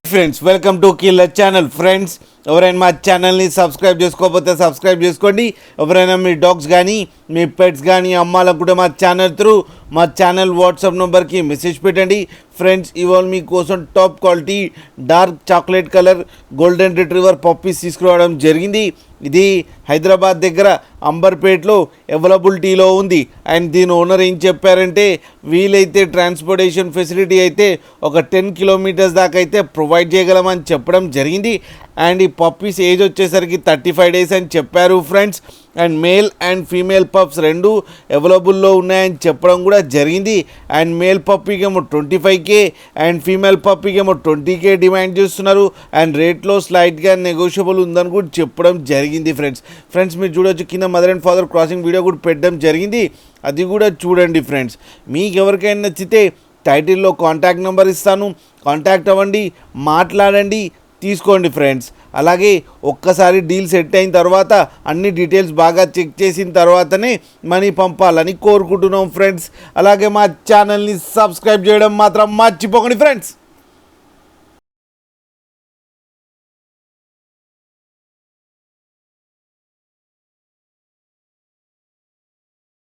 Friends welcome to killer channel. Friends ఎవరైనా మా ఛానల్ని సబ్స్క్రైబ్ చేసుకోకపోతే సబ్స్క్రైబ్ చేసుకోండి. ఎవరైనా మీ డాగ్స్ కానీ మీ పెట్స్ కానీ అమ్మాలనుకుంటే మా ఛానల్ వాట్సాప్ నెంబర్కి మెసేజ్ పెట్టండి. ఫ్రెండ్స్ ఇవాళ మీకోసం top quality dark chocolate colour golden retriever puppies తీసుకురావడం జరిగింది. ఇది హైదరాబాద్ దగ్గర అంబర్పేట్లో అవైలబిలిటీలో ఉంది. అండ్ దీని ఓనర్ ఏం చెప్పారంటే వీలైతే ట్రాన్స్పోర్టేషన్ ఫెసిలిటీ అయితే ఒక 10 కిలోమీటర్స్ దాకా అయితే ప్రొవైడ్ చేయగలమని చెప్పడం జరిగింది. అండ్ ఈ పప్పీస్ ఏజ్ వచ్చేసరికి 35 డేస్ అని చెప్పారు friends. And male and female pups రెండు అవైలబుల్లో ఉన్నాయని చెప్పడం కూడా జరిగింది. అండ్ మేల్ పప్పీకి ఏమో 25K అండ్ ఫీమేల్ పప్పీకి ఏమో 20K డిమాండ్ చేస్తున్నారు. అండ్ రేట్లో స్లైట్గా నెగోషియబుల్ ఉందని కూడా చెప్పడం జరిగింది ఫ్రెండ్స్ మీరు చూడొచ్చు, కింద mother and father crossing video కూడా పెట్టడం జరిగింది, అది కూడా చూడండి ఫ్రెండ్స్. మీకు ఎవరికైనా నచ్చితే టైటిల్లో కాంటాక్ట్ నెంబర్ ఇస్తాను, కాంటాక్ట్ అవ్వండి, మాట్లాడండి, తీసుకోండి ఫ్రెండ్స్. అలాగే ఒక్కసారి డీల్ సెట్ అయిన తర్వాత అన్ని డీటెయిల్స్ బాగా చెక్ చేసిన తర్వాతనే మనీ పంపాలని కోరుకుంటున్నాం ఫ్రెండ్స్. అలాగే మా ఛానల్ని సబ్స్క్రైబ్ చేయడం మాత్రం మర్చిపోకండి ఫ్రెండ్స్.